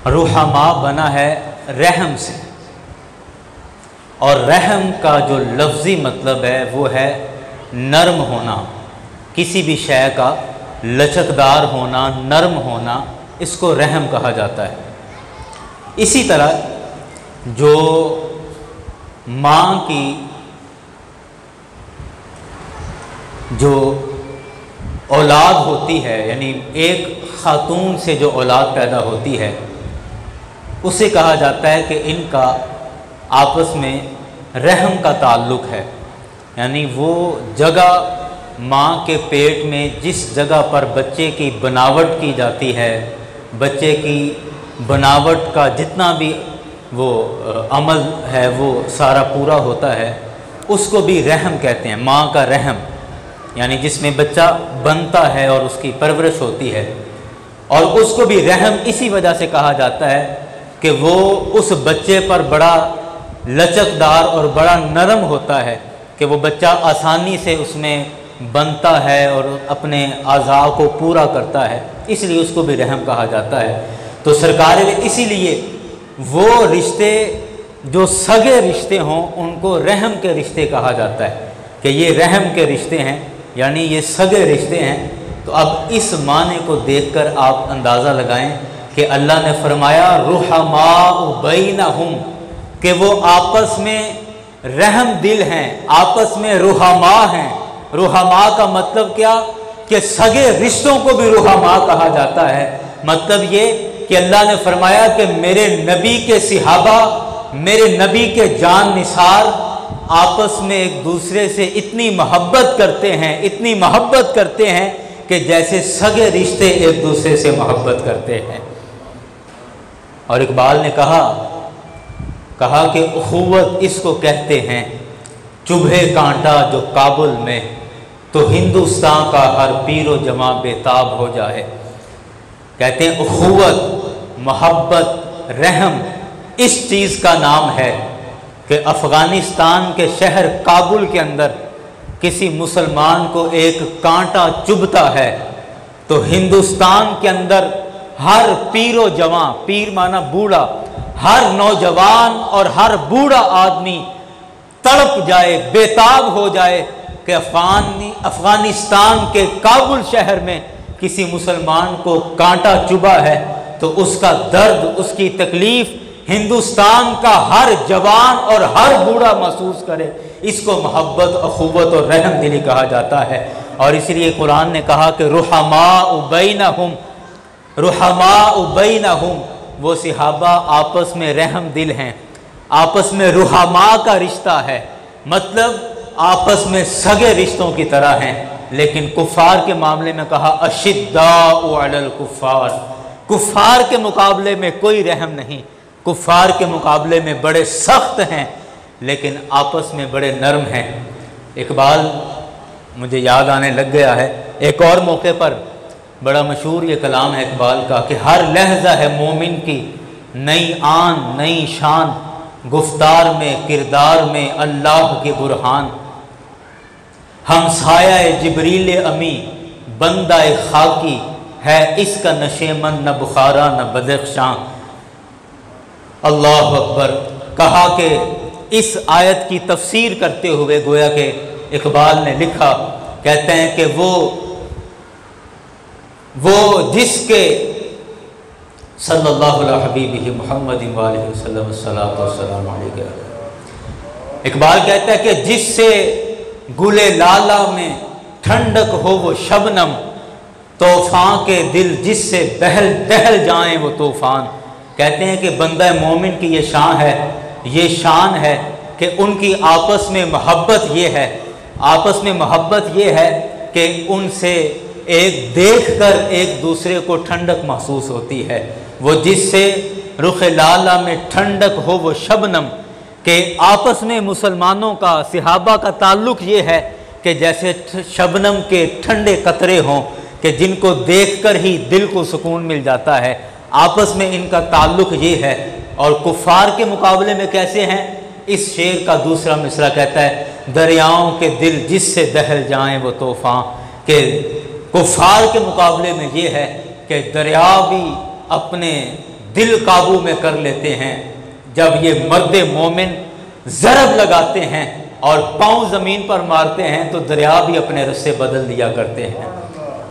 रुहमा बना है रहम से, और रहम का जो लफ्ज़ी मतलब है वो है नरम होना, किसी भी शय का लचकदार होना, नरम होना, इसको रहम कहा जाता है। इसी तरह जो माँ की जो औलाद होती है, यानी एक खातून से जो औलाद पैदा होती है, उसे कहा जाता है कि इनका आपस में रहम का ताल्लुक़ है। यानी वो जगह माँ के पेट में जिस जगह पर बच्चे की बनावट की जाती है, बच्चे की बनावट का जितना भी वो अमल है वो सारा पूरा होता है, उसको भी रहम कहते हैं। माँ का रहम यानी जिसमें बच्चा बनता है और उसकी परवरिश होती है, और उसको भी रहम इसी वजह से कहा जाता है कि वो उस बच्चे पर बड़ा लचकदार और बड़ा नरम होता है कि वो बच्चा आसानी से उसमें बनता है और अपने आज़ा को पूरा करता है, इसलिए उसको भी रहम कहा जाता है। तो सरकार में इसीलिए वो रिश्ते जो सगे रिश्ते हों उनको रहम के रिश्ते कहा जाता है कि ये रहम के रिश्ते हैं, यानी ये सगे रिश्ते हैं। तो अब इस माने को देखकर आप अंदाज़ा लगाएं कि अल्लाह ने फरमाया रुहमा बैनहुम, कि वो आपस में रहम दिल हैं, आपस में रुहमा हैं। रुहमा का मतलब क्या कि सगे रिश्तों को भी रुहमा कहा जाता है। मतलब ये कि अल्लाह ने फरमाया कि मेरे नबी के सिहाबा, मेरे नबी के जान निसार आपस में एक दूसरे से इतनी मोहब्बत करते हैं, इतनी मोहब्बत करते हैं कि जैसे सगे रिश्ते एक दूसरे से मोहब्बत करते हैं। और इकबाल ने कहा कि उखुवत इसको कहते हैं, चुभे कांटा जो काबुल में तो हिंदुस्तान का हर पीरो जमा बेताब हो जाए। कहते हैं उखुवत, मोहब्बत, रहम इस चीज़ का नाम है कि अफ़गानिस्तान के शहर काबुल के अंदर किसी मुसलमान को एक कांटा चुभता है तो हिंदुस्तान के अंदर हर पीरो जवां, पीर माना बूढ़ा, हर नौजवान और हर बूढ़ा आदमी तड़प जाए, बेताब हो जाए कि अफ़गानिस्तान के काबुल शहर में किसी मुसलमान को कांटा चुभा है, तो उसका दर्द, उसकी तकलीफ़ हिंदुस्तान का हर जवान और हर बूढ़ा महसूस करे। इसको मोहब्बत, अखुवत और रहम दिली कहा जाता है। और इसलिए कुरान ने कहा कि रुहमा बैनहुम, रुहमा बैनहुम, वो सिहाबा आपस में रहम दिल हैं, आपस में रुहमा का रिश्ता है, मतलब आपस में सगे रिश्तों की तरह हैं। लेकिन कुफ़ार के मामले में कहा अशिद्दाउ अलल कुफ़ार, कुफ़ार के मुकाबले में कोई रहम नहीं, कुफ़ार के मुकाबले में बड़े सख्त हैं लेकिन आपस में बड़े नरम हैं। इकबाल मुझे याद आने लग गया है, एक और मौके पर बड़ा मशहूर ये कलाम है इकबाल का कि हर लहजा है मोमिन की नई आन नई शान, गुफ्तार में किरदार में अल्लाह के बुरहान, हम साया जिब्रील अमी बंदा खाकी है इसका नशेमन न बुखारा न बदख्शां। अल्लाह अकबर। कहा कि इस आयत की तफसीर करते हुए गोया के इकबाल ने लिखा, कहते हैं कि वो जिसके सल्लल्लाहु अलैहि हबीबिही मुहम्मदिन व अलैहि वसल्लम सल्लल्लाहु अलैहि वसल्लम। इकबाल कहता है कि जिससे गुले लाला में ठंडक हो वो शबनम, तूफ़ान के दिल जिससे दहल दहल जाएं वो तूफ़ान। कहते हैं कि बंदा मोमिन की ये शान है कि उनकी आपस में मोहब्बत ये है, आपस में मोहब्बत ये है कि उनसे एक देखकर एक दूसरे को ठंडक महसूस होती है। वो जिससे रुख लाला में ठंडक हो वो शबनम, के आपस में मुसलमानों का सिहाबा का ताल्लुक़ ये है कि जैसे शबनम के ठंडे कतरे हों कि जिनको देखकर ही दिल को सुकून मिल जाता है, आपस में इनका ताल्लुक़ ये है। और कुफ़ार के मुकाबले में कैसे हैं, इस शेर का दूसरा मिसरा कहता है दरियाओं के दिल जिससे दहल जाएं वो तूफ़ान, के कुफ़ार के मुकाबले में ये है कि दरिया भी अपने दिल काबू में कर लेते हैं। जब ये मर्द मोमिन ज़रब लगाते हैं और पाँव ज़मीन पर मारते हैं तो दरिया भी अपने रस्ते बदल दिया करते हैं।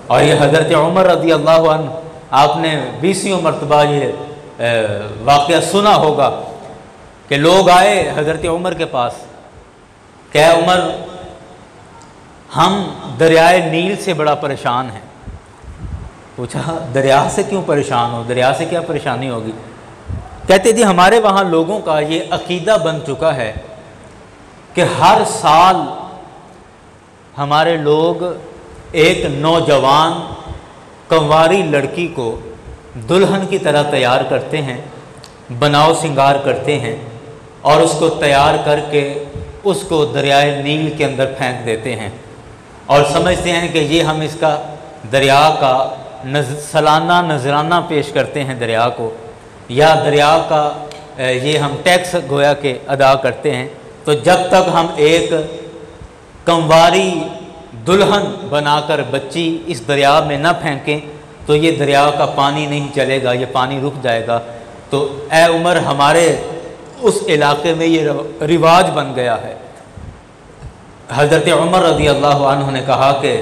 और ये हज़रत उमर रज़ी अल्लाह अन्हु, आपने 20 मरतबा ये वाक़या सुना होगा कि लोग आए हज़रत उमर के पास, क्या उमर, हम दरियाए नील से बड़ा परेशान हैं। पूछा दरिया से क्यों परेशान हो, दरिया से क्या परेशानी होगी? कहते जी हमारे वहाँ लोगों का ये अकीदा बन चुका है कि हर साल हमारे लोग एक नौजवान कंवारी लड़की को दुल्हन की तरह तैयार करते हैं, बनाव सिंगार करते हैं और उसको तैयार करके उसको दरियाए नील के अंदर फेंक देते हैं और समझते हैं कि ये हम इसका दरिया का सालाना नजराना पेश करते हैं दरिया को, या दरिया का ये हम टैक्स गोया के अदा करते हैं। तो जब तक हम एक कंवारी दुल्हन बनाकर बच्ची इस दरिया में न फेंकें तो ये दरिया का पानी नहीं चलेगा, ये पानी रुक जाएगा। तो ए उमर, हमारे उस इलाके में ये रिवाज बन गया है। हज़रत उमर रज़ी अल्लाह अन्हु ने कहा कि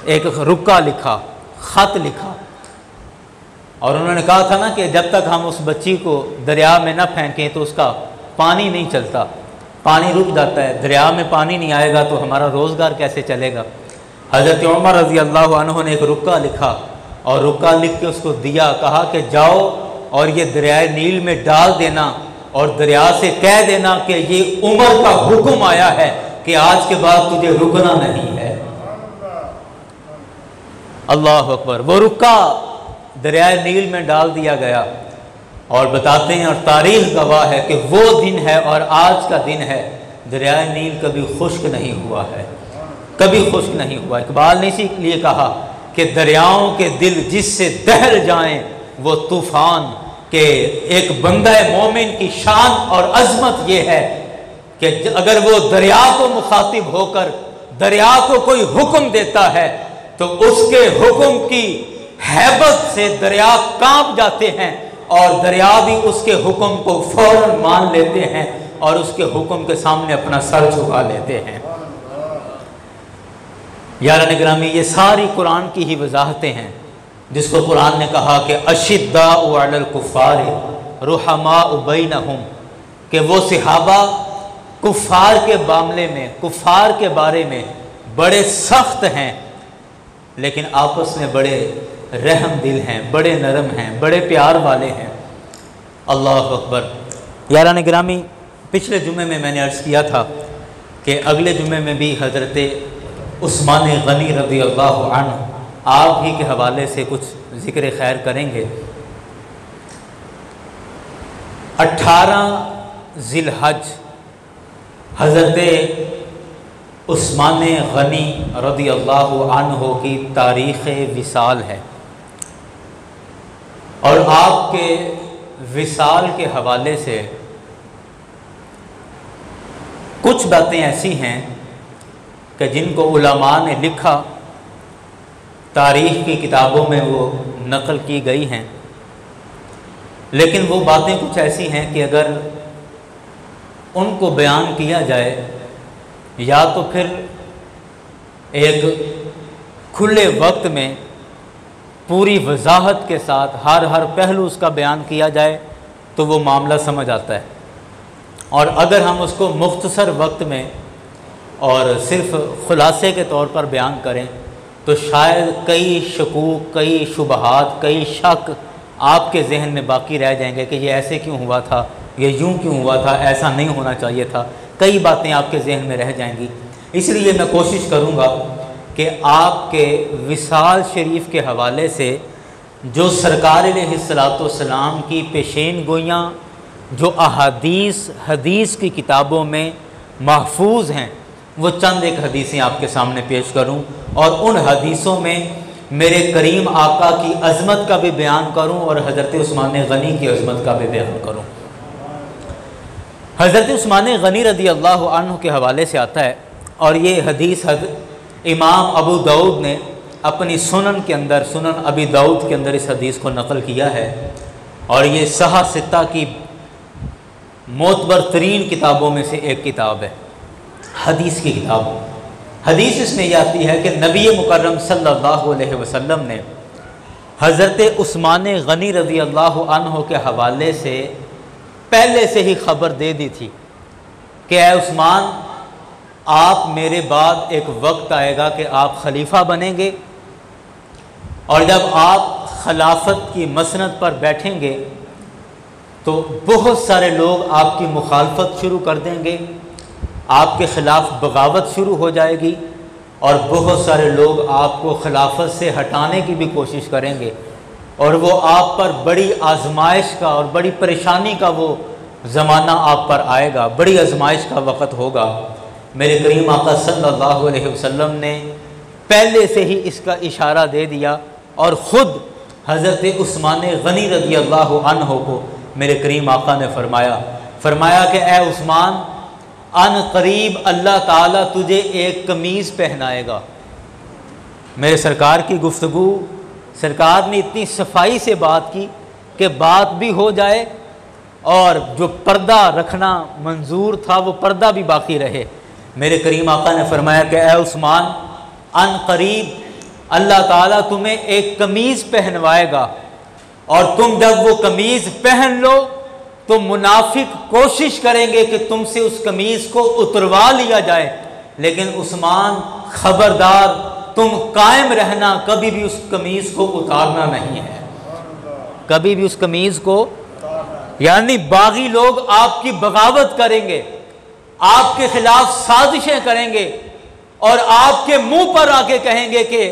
एक रुक्का लिखा, ख़त लिखा, और उन्होंने कहा था ना कि जब तक हम उस बच्ची को दरिया में न फेंकें तो उसका पानी नहीं चलता, पानी रुक जाता है। दरिया में पानी नहीं आएगा तो हमारा रोज़गार कैसे चलेगा। हज़रत उमर रज़ी अल्लाह अन्हु ने एक रुक्का लिखा और रुक्का लिख के उसको दिया, कहा कि जाओ और ये दरियाए नील में डाल देना और दरिया से कह देना कि ये उमर का हुक्म आया है कि आज के बाद तुझे रुकना नहीं है। अल्लाह अकबर। वो रुक्का दरियाए नील में डाल दिया गया और बताते हैं और तारीख गवाह है कि वो दिन है और आज का दिन है, दरियाए नील कभी खुश्क नहीं हुआ है, कभी खुश्क नहीं हुआ। इकबाल ने इसीलिए कहा कि दरियाओं के दिल जिससे दहल जाएं वो तूफ़ान, के एक बंदा मोमिन की शान और अजमत ये है कि अगर वो दरिया को मुखातिब होकर दरिया को कोई हुक्म देता है तो उसके हुक्म की हैबत से दरिया कांप जाते हैं और दरिया भी उसके हुक्म को फौरन मान लेते हैं और उसके हुक्म के सामने अपना सर झुका लेते हैं। यारान गिरामी, ये सारी कुरान की ही वजाहतें हैं जिसको कुरान ने कहा कि अशिद्दाउ अलल कुफ़ार रुहमाउ बैनहुम, कि वो सहाबा कुफ़ार के मामले में, कुफ़ार के बारे में बड़े सख्त हैं लेकिन आपस में बड़े रहम दिल हैं, बड़े नरम हैं, बड़े प्यार वाले हैं। अल्लाह अकबर। यारान गिरामी, पिछले जुमे में मैंने अर्ज़ किया था कि अगले जुमे में भी हज़रत उस्मान गनी रज़ी अल्लाह अन्हु आप ही के हवाले से कुछ ज़िक्र खैर करेंगे। 18 ज़िलहज हज़रत उस्मान गनी रज़ी अल्लाह अन्हु की तारीख़ विसाल है और आपके विसाल के हवाले से कुछ बातें ऐसी हैं कि जिनको उलमा ने लिखा, तारीख़ की किताबों में वो नकल की गई हैं, लेकिन वो बातें कुछ ऐसी हैं कि अगर उनको बयान किया जाए या तो फिर एक खुले वक्त में पूरी वजाहत के साथ हर पहलू उसका बयान किया जाए तो वो मामला समझ आता है, और अगर हम उसको मुख्तसर वक्त में और सिर्फ़ खुलासे के तौर पर बयान करें तो शायद कई शकूक, कई शुबहात, कई शक आपके जहन में बाकी रह जाएंगे कि ये ऐसे क्यों हुआ था, ये यूं क्यों हुआ था, ऐसा नहीं होना चाहिए था। कई बातें आपके जहन में रह जाएंगी। इसलिए मैं कोशिश करूँगा कि आपके विसाल शरीफ के हवाले से जो सरकार अलैहिस्सलाम की पेशेन गोइयाँ जो अहादीस हदीस की किताबों में महफूज हैं, वो चंद एक हदीसें आपके सामने पेश करूं और उन हदीसों में मेरे करीम आका की अज़मत का भी बयान करूं और हज़रत उस्मान गनी की अज़मत का भी बयान करूं। हज़रत उस्मान गनी रज़ी अल्लाह अन्हु के हवाले से आता है और ये हदीस इमाम अबू दाऊद ने अपनी सुनन के अंदर, सुनन अबी दाऊद के अंदर इस हदीस को नकल किया है और ये सहा सित्ता की मोतबर तरीन किताबों में से एक किताब है, हदीस की किताब। हदीस इसमें यह आती है कि नबी मुकर्रम सल्लल्लाहु अलैहि वसल्लम ने हज़रत उस्मान गनी रज़ी अल्लाह अन्हु के हवाले से पहले से ही ख़बर दे दी थी कि ऐ उस्मान, आप मेरे बाद एक वक्त आएगा कि आप खलीफा बनेंगे, और जब आप खिलाफत की मसनद पर बैठेंगे तो बहुत सारे लोग आपकी मुखालफत शुरू कर देंगे, आपके ख़िलाफ़ बगावत शुरू हो जाएगी, और बहुत सारे लोग आपको खिलाफत से हटाने की भी कोशिश करेंगे, और वो आप पर बड़ी आजमाइश का और बड़ी परेशानी का वो ज़माना आप पर आएगा, बड़ी आजमाइश का वक़्त होगा। मेरे करीम आका सल्लल्लाहु अलैहि वसल्लम ने पहले से ही इसका इशारा दे दिया, और ख़ुद हज़रत उस्मान गनी रज़ी अल्लाह अन्हु को मेरे करीम आका ने फरमाया कि ए उस्मान, अन करीब अल्लाह ताला तुझे एक कमीज़ पहनाएगा। मेरे सरकार की गुफ्तगू, सरकार ने इतनी सफाई से बात की कि बात भी हो जाए और जो पर्दा रखना मंजूर था वो पर्दा भी बाकी रहे। मेरे करीम आका ने फरमाया कि ए उस्मान, अन करीब अल्लाह ताला तुम्हें एक कमीज़ पहनवाएगा, और तुम जब वो कमीज़ पहन लो तो मुनाफिक कोशिश करेंगे कि तुमसे उस कमीज़ को उतरवा लिया जाए, लेकिन उस्मान खबरदार, तुम कायम रहना, कभी भी उस कमीज़ को उतारना नहीं है, कभी भी उस कमीज़ को। यानी बागी लोग आपकी बगावत करेंगे, आपके खिलाफ साजिशें करेंगे, और आपके मुंह पर आके कहेंगे कि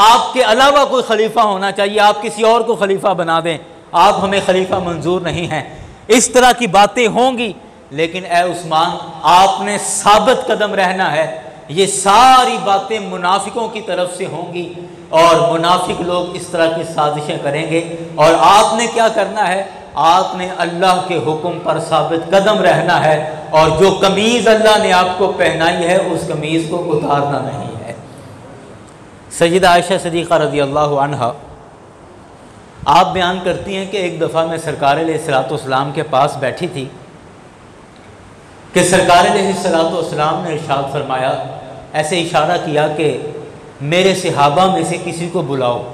आपके अलावा कोई खलीफा होना चाहिए, आप किसी और को खलीफा बना दें, आप हमें खलीफा मंजूर नहीं है। इस तरह की बातें होंगी, लेकिन ए उस्मान, आपने साबित कदम रहना है। ये सारी बातें मुनाफिकों की तरफ से होंगी, और मुनाफिक लोग इस तरह की साजिशें करेंगे, और आपने क्या करना है, आपने अल्लाह के हुक्म पर साबित कदम रहना है, और जो कमीज़ अल्लाह ने आपको पहनाई है उस कमीज़ को उतारना नहीं है। सैयदा आयशा सिद्दीक़ा रज़ी अल्लाह अन्हा आप बयान करती हैं कि एक दफ़ा मैं सरकार अलैहिस्सलाम के पास बैठी थी कि सरकार अलैहिस्सलाम ने इरशाद फरमाया, ऐसे इशारा किया कि मेरे सहाबा में से किसी को बुलाओ।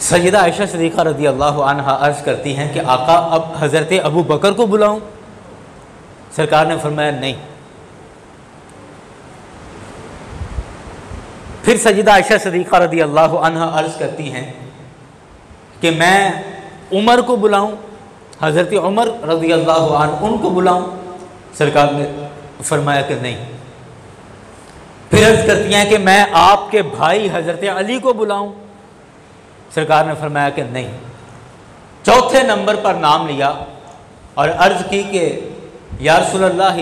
सैयदा आयशा सिद्दीक़ा रज़ी अल्लाह अन्हा अर्ज़ करती हैं कि आका, अब हज़रत अबू बकर को बुलाऊं? सरकार ने फरमाया नहीं। फिर सैयदा आयशा सिद्दीक़ा रज़ी अल्लाह अन्हा अर्ज़ करती हैं कि मैं उमर को बुलाऊं, हज़रत उमर रज़ी अल्लाह अन्हु उनको बुलाऊं? सरकार ने फरमाया कि नहीं। फिर अर्ज़ करती हैं कि मैं आपके भाई हज़रत अली को बुलाऊं? सरकार ने फरमाया कि नहीं। चौथे नंबर पर नाम लिया और अर्ज़ की कि या रसूलल्लाह,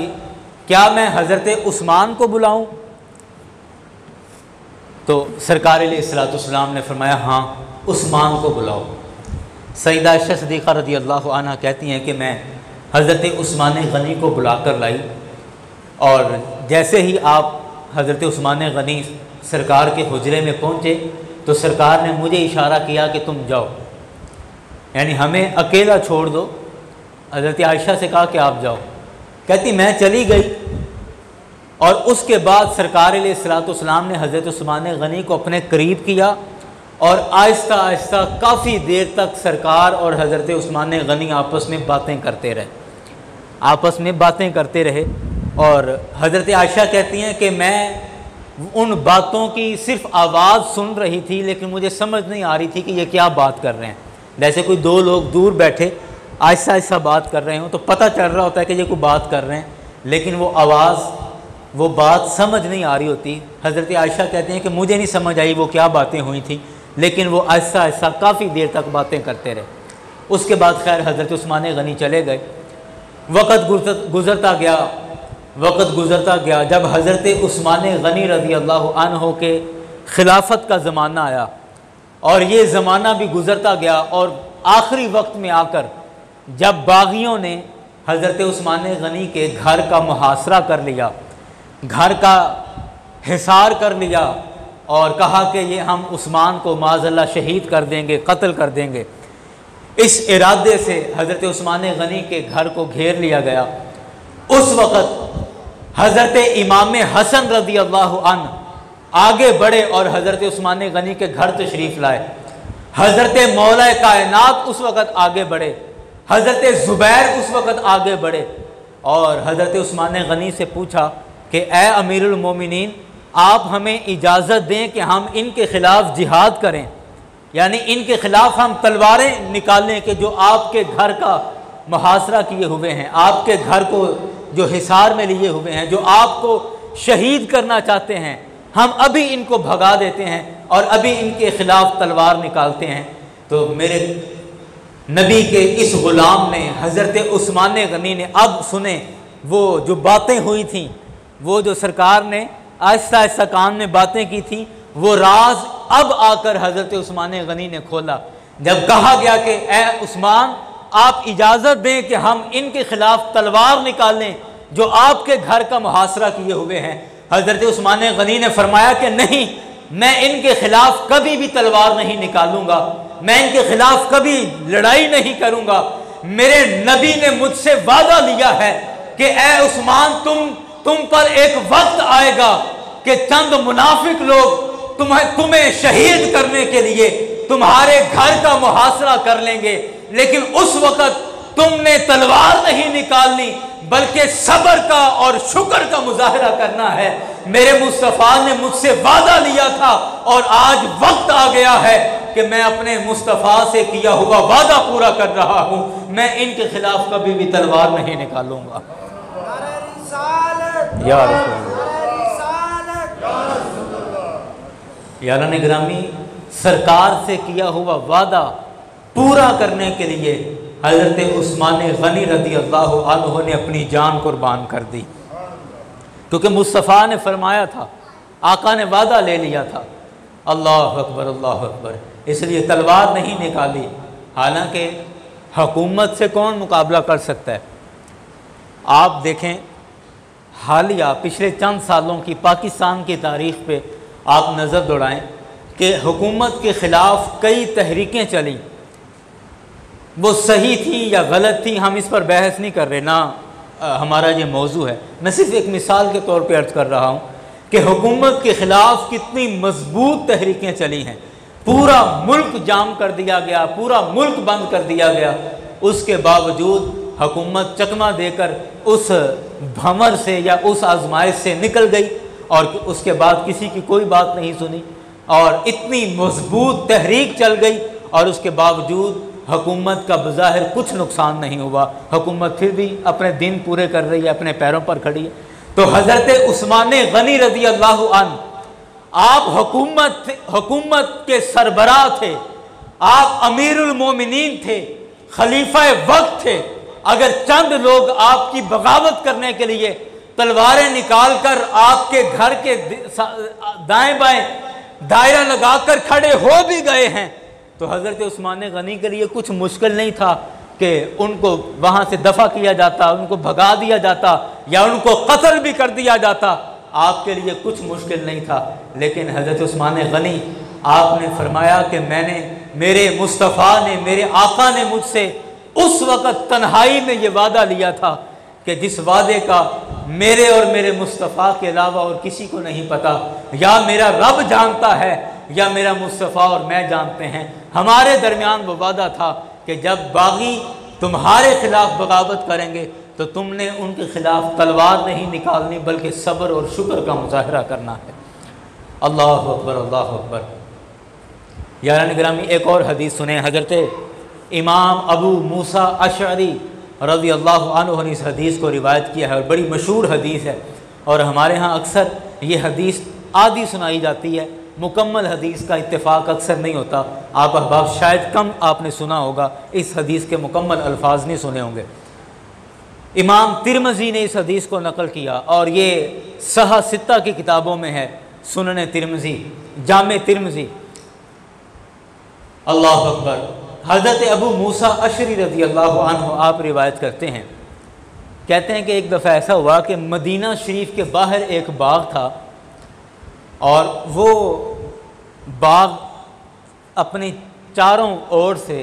क्या मैं हज़रत उस्मान को बुलाऊं? तो सरकार अलैहिस्सलाम ने फरमाया हाँ, उस्मान को बुलाओ। सैयदा आयशा सिद्दीक़ा रज़ी अल्लाह अन्हा कहती हैं कि मैं हज़रत उस्मान गनी को बुलाकर लाई, और जैसे ही आप हज़रत उस्मान गनी सरकार के हुजरे में पहुँचे तो सरकार ने मुझे इशारा किया कि तुम जाओ, यानी हमें अकेला छोड़ दो। हज़रत आयशा से कहा कि आप जाओ, कहती मैं चली गई, और उसके बाद सरकार अलैहिस्सलाम ने हज़रत उस्मान गनी को अपने करीब किया, और आहिस्ता आहिस्ता काफ़ी देर तक सरकार और हज़रत उस्मान गनी आपस में बातें करते रहे। और हज़रत आयशा कहती हैं कि मैं उन बातों की सिर्फ आवाज़ सुन रही थी, लेकिन मुझे समझ नहीं आ रही थी कि ये क्या बात कर रहे हैं। जैसे कोई दो लोग दूर बैठे आहिस्ता आहिस्ता बात कर रहे हों तो पता चल रहा होता है कि ये कोई बात कर रहे हैं, लेकिन वो बात समझ नहीं आ रही होती। हज़रत आयशा कहते हैं कि मुझे नहीं समझ आई वो क्या बातें हुई थी, लेकिन वो आहिस्ता आहिस्ता काफ़ी देर तक बातें करते रहे। उसके बाद खैर हज़रत उस्मान गनी चले गए। वक़्त गुज़रता गया। जब हज़रत उस्मान गनी रज़ी अल्लाह अन्हु के खिलाफत का ज़माना आया, और ये ज़माना भी गुज़रता गया, और आखिरी वक्त में आकर जब बागियों ने हज़रत उस्मान गनी के घर का मुहासरा कर लिया, घर का हिसार कर लिया, और कहा कि ये हम उस्मान को माज़अल्लाह शहीद कर देंगे, कत्ल कर देंगे। इस इरादे से हज़रत उस्मान गनी के घर को घेर लिया गया। उस वक़्त हज़रत इमाम हसन रज़ी अल्लाहु अन्हु आगे बढ़े और हज़रत उस्मान गनी के घर तशरीफ़ लाए। हज़रत मौला कायनात उस वक़्त आगे बढ़े, हज़रत ज़ुबैर उस वक़्त आगे बढ़े और हज़रत उस्मान गनी से पूछा कि ए अमीरुल मोमिनीन, आप हमें इजाज़त दें कि हम इनके ख़िलाफ़ जिहाद करें, यानी इनके ख़िलाफ़ हम तलवारें निकालें कि जो आपके घर का मुहासरा किए हुए हैं, आपके घर को जो हिसार में लिए हुए हैं, जो आपको शहीद करना चाहते हैं, हम अभी इनको भगा देते हैं और अभी इनके ख़िलाफ़ तलवार निकालते हैं। तो मेरे नबी के इस ग़ुलाम ने, हज़रत उस्मान गनी ने, अब सुने वो जो बातें हुई थीं, वो जो सरकार ने आहिस्ता आहिस्ता कान में बातें की थी, वो राज अब आकर हज़रत उस्मान गनी ने खोला। जब कहा गया कि ए उस्मान, आप इजाज़त दें कि हम इनके ख़िलाफ़ तलवार निकालें जो आपके घर का मुहासरा किए हुए हैं, हज़रत उस्मान गनी ने फरमाया कि नहीं, मैं इनके ख़िलाफ़ कभी भी तलवार नहीं निकालूंगा, मैं इनके ख़िलाफ़ कभी लड़ाई नहीं करूंगा। मेरे नबी ने मुझसे वादा लिया है कि ए उस्मान, तुम पर एक वक्त आएगा कि चंद मुनाफिक लोग तुम्हें शहीद करने के लिए तुम्हारे घर का मुहासरा कर लेंगे, लेकिन उस वक़्त तुमने तलवार नहीं निकालनी बल्कि सब्र का और शुक्र का मुजाहरा करना है। मेरे मुस्तफ़ा ने मुझसे वादा लिया था और आज वक्त आ गया है कि मैं अपने मुस्तफ़ा से किया हुआ वादा पूरा कर रहा हूँ। मैं इनके खिलाफ कभी भी तलवार नहीं निकालूंगा। यारान गिरामी, सरकार से किया हुआ वादा पूरा करने के लिए हज़रत उस्मान गनी रज़ी अल्लाहु अन्हु ने अपनी जान कुर्बान कर दी, क्योंकि मुस्तफ़ा ने फरमाया था, आका ने वादा ले लिया था। अल्लाह अकबर, अल्लाह अकबर। इसलिए तलवार नहीं निकाली। हालांकि हुकूमत से कौन मुकाबला कर सकता है। आप देखें, हालिया पिछले चंद सालों की पाकिस्तान की तारीख़ पे आप नज़र दौड़ाएं कि हुकूमत के ख़िलाफ़ कई तहरीकें चली। वो सही थी या गलत थी, हम इस पर बहस नहीं कर रहे, ना हमारा ये मौजू है। मैं सिर्फ एक मिसाल के तौर पे अर्ज़ कर रहा हूँ कि हुकूमत के ख़िलाफ़ कितनी मजबूत तहरीकें चली हैं। पूरा मुल्क जाम कर दिया गया, पूरा मुल्क बंद कर दिया गया। उसके बावजूद हुकूमत चकमा देकर उस भंवर से या उस आजमाइश से निकल गई और उसके बाद किसी की कोई बात नहीं सुनी और इतनी मजबूत तहरीक चल गई और उसके बावजूद हुकूमत का बज़ाहिर कुछ नुकसान नहीं हुआ। हुकूमत फिर भी अपने दिन पूरे कर रही है, अपने पैरों पर खड़ी है। तो हज़रत उस्मान गनी रज़ी अल्लाहु अन्हु, आप हुकूमत के सरबराह थे, आप अमीरुल मोमिनीन थे, खलीफा वक्त थे। अगर चंद लोग आपकी बगावत करने के लिए तलवारें निकाल कर आपके घर के दाएं बाएं दायरा लगाकर खड़े हो भी गए हैं, तो हज़रत उस्मान गनी के लिए कुछ मुश्किल नहीं था कि उनको वहाँ से दफ़ा किया जाता, उनको भगा दिया जाता या उनको कत्ल भी कर दिया जाता। आपके लिए कुछ मुश्किल नहीं था। लेकिन हज़रत उस्मान गनी, आपने फरमाया कि मेरे मुस्तफ़ा ने, मेरे आका ने मुझसे उस वक़्त तन्हाई में ये वादा लिया था कि जिस वादे का मेरे और मेरे मुस्तफ़ा के अलावा और किसी को नहीं पता, या मेरा रब जानता है या मेरा मुस्तफ़ा और मैं जानते हैं। हमारे दरमियान वो वादा था कि जब बागी तुम्हारे ख़िलाफ़ बगावत करेंगे तो तुमने उनके ख़िलाफ़ तलवार नहीं निकालनी बल्कि सब्र और शुक्र का मुजाहरा करना है। अल्लाह अकबर, अल्लाह अकबर। यारान गिरामी, एक और हदीस सुने। हज़रत इमाम अबू मूसा अशअरी रज़ी अल्लाहु अन्हु ने इस हदीस को रिवायत किया है और बड़ी मशहूर हदीस है। और हमारे यहाँ अक्सर ये हदीस आधी सुनाई जाती है, मुकम्मल हदीस का इत्तेफाक अक्सर नहीं होता। आप अहबाब शायद कम आपने सुना होगा, इस हदीस के मुकम्मल अल्फाज नहीं सुने होंगे। इमाम तिरमिज़ी ने इस हदीस को नकल किया और ये सहा सित्ता की किताबों में है, सुनन तिरमिज़ी, जामे तिरमिज़ी। अल्लाह अकबर। हज़रत अबू मूसा अशरी रज़ी अल्लाहु अन्हु आप रिवायत करते हैं, कहते हैं कि एक दफ़ा ऐसा हुआ कि मदीना शरीफ के बाहर एक बाग था और वो बाग अपनी चारों ओर से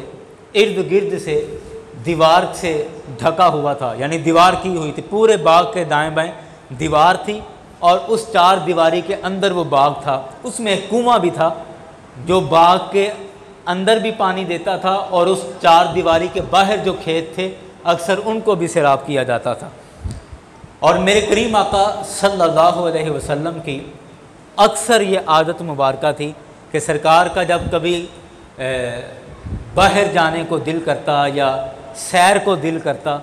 इर्द गिर्द से दीवार से ढका हुआ था, यानी दीवार की हुई थी, पूरे बाग के दाएं बाएं दीवार थी और उस चार दीवारी के अंदर वो बाग था। उसमें एक कुआं भी था जो बाग के अंदर भी पानी देता था और उस चार दीवारी के बाहर जो खेत थे अक्सर उनको भी सैराब किया जाता था। और मेरे करीम आका सल्लल्लाहु अलैहि वसल्लम की अक्सर ये आदत मुबारक थी कि सरकार का जब कभी बाहर जाने को दिल करता या सैर को दिल करता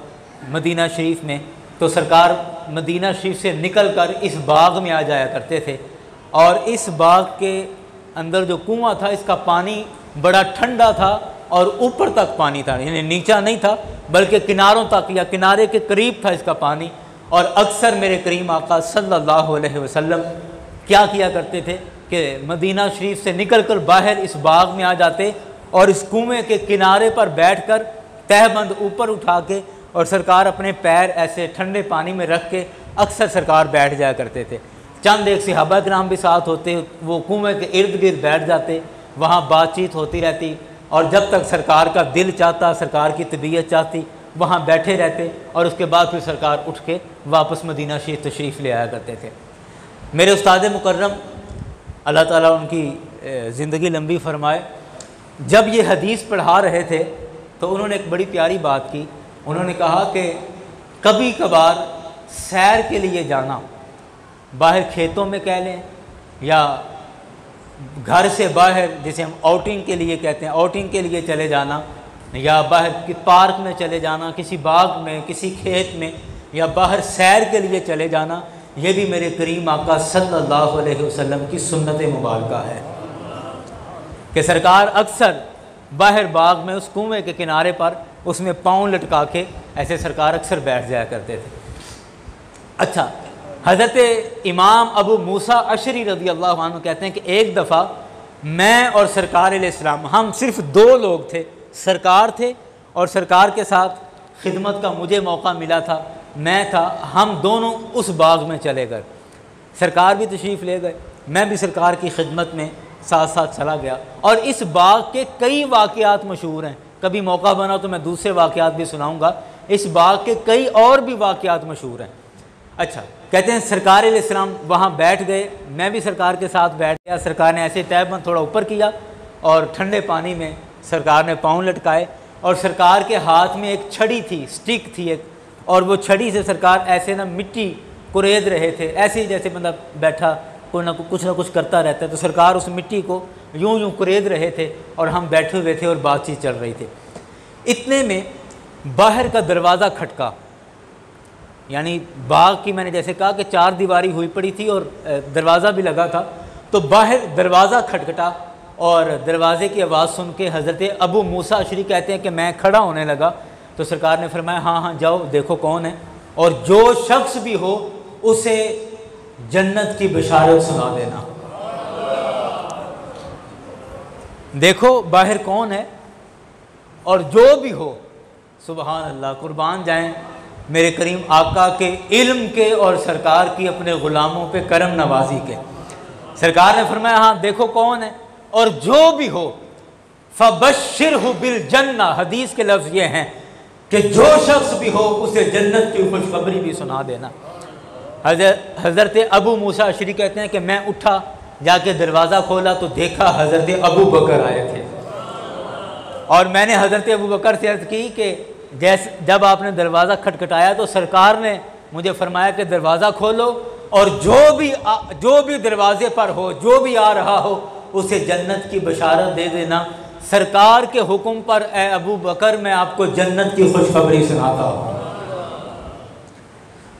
मदीना शरीफ में, तो सरकार मदीना शरीफ से निकल कर इस बाग में आ जाया करते थे। और इस बाग के अंदर जो कुआं था इसका पानी बड़ा ठंडा था और ऊपर तक पानी था, यानी नीचा नहीं था बल्कि किनारों तक या किनारे के करीब था इसका पानी। और अक्सर मेरे करीम आका सल्लल्लाहु अलैहि वसल्लम क्या किया करते थे कि मदीना शरीफ से निकल कर बाहर इस बाग में आ जाते और इस कुएं के किनारे पर बैठकर तहबंद ऊपर उठा के और सरकार अपने पैर ऐसे ठंडे पानी में रख के अक्सर सरकार बैठ जाया करते थे। चंद एक सहाबा किराम भी साथ होते, वो कुएं के इर्द गिर्द बैठ जाते, वहाँ बातचीत होती रहती और जब तक सरकार का दिल चाहता, सरकार की तबीयत चाहती, वहाँ बैठे रहते और उसके बाद फिर सरकार उठ के वापस मदीना शरीफ तशरीफ़ ले आया करते थे। मेरे उस्ताद मुकर्रम अल्लाह ताला उनकी ज़िंदगी लंबी फरमाए, जब ये हदीस पढ़ा रहे थे तो उन्होंने एक बड़ी प्यारी बात की। उन्होंने कहा कि कभी कभार सैर के लिए जाना, बाहर खेतों में कह लें या घर से बाहर जिसे हम आउटिंग के लिए कहते हैं, आउटिंग के लिए चले जाना या बाहर कि पार्क में चले जाना, किसी बाग में, किसी खेत में या बाहर सैर के लिए चले जाना, ये भी मेरे करीम आका सल्लल्लाहु अलैहि वसल्लम की सुन्नत मुबारक है कि सरकार अक्सर बाहर बाग में उस कुएं के किनारे पर उसमें पाँव लटका के ऐसे सरकार अक्सर बैठ जाया करते थे। अच्छा, हज़रत इमाम अबू मूसा अशरी रज़ी अल्लाह अन्हु कहते हैं कि एक दफ़ा मैं और सरकार अलैहिस्सलाम, हम सिर्फ दो लोग थे, सरकार थे और सरकार के साथ खिदमत का मुझे मौका मिला था, मैं था, हम दोनों उस बाग में चले गए। सरकार भी तशरीफ़ ले गए, मैं भी सरकार की खिदमत में साथ साथ चला गया। और इस बाग के कई वाक़यात मशहूर हैं, कभी मौका बना तो मैं दूसरे वाक़यात भी सुनाऊँगा। इस बाग के कई और भी वाक़यात मशहूर हैं। अच्छा, कहते हैं सरकार अलैहिस्सलाम वहाँ बैठ गए, मैं भी सरकार के साथ बैठ गया। सरकार ने ऐसे तहबंद थोड़ा ऊपर किया और ठंडे पानी में सरकार ने पाँव लटकाए और सरकार के हाथ में एक छड़ी थी, स्टिक थी एक, और वो छड़ी से सरकार ऐसे ना मिट्टी कुरेद रहे थे, ऐसे ही जैसे बंदा बैठा कोई ना कुछ करता रहता है, तो सरकार उस मिट्टी को यूं यूं कुरेद रहे थे और हम बैठे हुए थे और बातचीत चल रही थी। इतने में बाहर का दरवाज़ा खटका, यानी बाग की मैंने जैसे कहा कि चार दीवारी हुई पड़ी थी और दरवाज़ा भी लगा था, तो बाहर दरवाज़ा खटखटा और दरवाज़े की आवाज़ सुन के हज़रत अबू मूसा अशरी कहते हैं कि मैं खड़ा होने लगा। तो सरकार ने फरमाया हाँ हाँ जाओ देखो कौन है, और जो शख्स भी हो उसे जन्नत की बशारत सुना देना। देखो बाहर कौन है और जो भी हो, सुबहान अल्लाह, कुर्बान जाएं मेरे करीम आका के इल्म के और सरकार की अपने ग़ुलामों पे करम नवाजी के। सरकार ने फरमाया हाँ देखो कौन है और जो भी हो फबश्शिरहु बिल जन्ना। हदीस के लफ्ज़ ये हैं कि जो शख्स भी हो उसे जन्नत की खुशखबरी भी सुना देना। हज़रत अबू मूसा अशरी कहते हैं कि मैं उठा, जाके दरवाज़ा खोला तो देखा हज़रत अबू बकर आए थे और मैंने हज़रत अबू बकर से अर्ज़ की कि जैसे जब आपने दरवाज़ा खटखटाया तो सरकार ने मुझे फरमाया कि दरवाज़ा खोलो और जो भी दरवाज़े पर हो, जो भी आ रहा हो उसे जन्नत की बशारत दे देना। सरकार के हुक्म पर ए अबू बकर मैं आपको जन्नत की खुशखबरी सुनाता हूँ।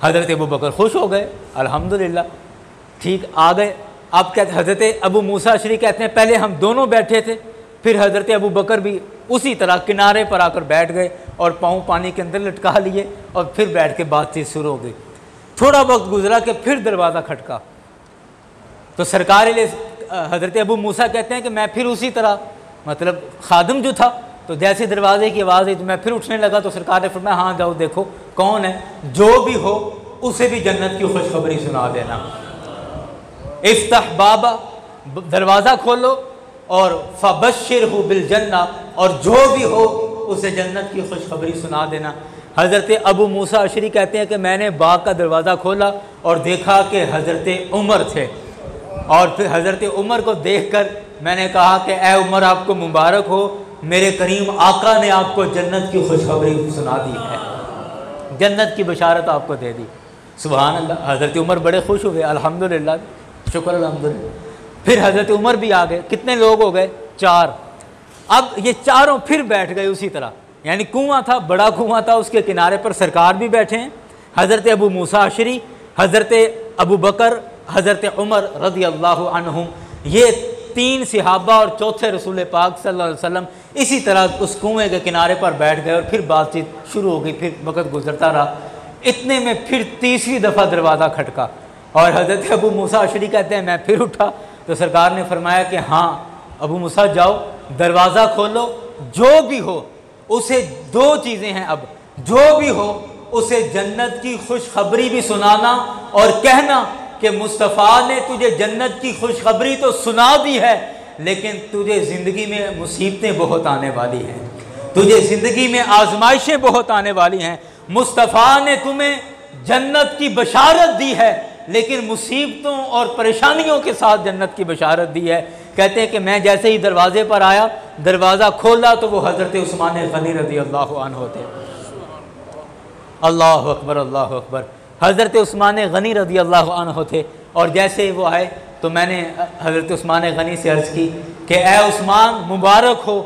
हज़रत अबू बकर खुश हो गए, अल्हम्दुलिल्लाह ठीक आ गए। अब कहते हज़रत अबू मूसा अशरी कहते हैं पहले हम दोनों बैठे थे, फिर हज़रत अबू बकर भी उसी तरह किनारे पर आकर बैठ गए और पाँव पानी के अंदर लटका लिए और फिर बैठ के बातचीत शुरू हो गई। थोड़ा वक्त गुजरा कि फिर दरवाज़ा खटका तो सरकार हज़रत अबू मूसा कहते हैं कि मैं फिर उसी तरह मतलब खादिम जो था, तो जैसे दरवाजे की आवाज़ आई तो मैं फिर उठने लगा तो सरकार ने फरमाया हाँ जाओ देखो कौन है, जो भी हो उसे भी जन्नत की खुशखबरी सुना देना। इफ्ताह बाबा, दरवाज़ा खोलो और फ़बश्शिरहु बिल जन्ना, और जो भी हो उसे जन्नत की खुशखबरी सुना देना। हज़रत अबू मूसा अशरी कहते हैं कि मैंने बाग का दरवाज़ा खोला और देखा कि हज़रत उमर थे, और फिर हज़रत उमर को देखकर मैंने कहा कि ए उमर, आपको मुबारक हो, मेरे करीम आका ने आपको जन्नत की खुशखबरी सुना दी है, जन्नत की बशारत आपको दे दी। सुभान अल्लाह। हज़रत उमर बड़े खुश हुए, अल्हम्दुलिल्लाह, शुक्र अल्हम्दुलिल्लाह। फिर हज़रत उमर भी आ गए, कितने लोग हो गए? 4। अब ये चारों फिर बैठ गए उसी तरह, यानी कुआं था, बड़ा कुआं था, उसके किनारे पर सरकार भी बैठे हैं, हज़रत अबू मूसा अशरी, हज़रत अबू बकर, हज़रत उमर रज़ी अल्लाहु अन्हुम, ये 3 सहाबा और चौथे रसूल पाक सल्लल्लाहु अलैहि वसल्लम इसी तरह उस कुएं के किनारे पर बैठ गए और फिर बातचीत शुरू हो गई। फिर वक़्त गुजरता रहा, इतने में फिर तीसरी दफ़ा दरवाज़ा खटका और हज़रत अबू मूसा अशरी कहते हैं मैं फिर उठा, तो सरकार ने फरमाया कि हाँ अबू मूसा जाओ, दरवाज़ा खोलो, जो भी हो उसे 2 चीज़ें हैं, अब जो भी हो उसे जन्नत की खुशखबरी भी सुनाना और कहना कि मुस्तफ़ा ने तुझे जन्नत की खुशखबरी तो सुना दी है, लेकिन तुझे ज़िंदगी में मुसीबतें बहुत आने वाली हैं, तुझे ज़िंदगी में आजमाइशें बहुत आने वाली हैं। मुस्तफ़ा ने तुम्हें जन्नत की बशारत दी है, लेकिन मुसीबतों और परेशानियों के साथ जन्नत की बशारत दी है। कहते हैं कि मैं जैसे ही दरवाजे पर आया, दरवाज़ा खोला तो वो हज़रत उस्मान गनी रज़ी अल्लाहु अन्हु थे। अल्लाह अकबर, अल्लाह अकबर। हज़रत उस्मान गनी रज़ी अल्लाहु अन्हु थे, और जैसे ही वो आए तो मैंने हज़रत उस्मान गनी से अर्ज़ की कि ए उस्मान, मुबारक हो,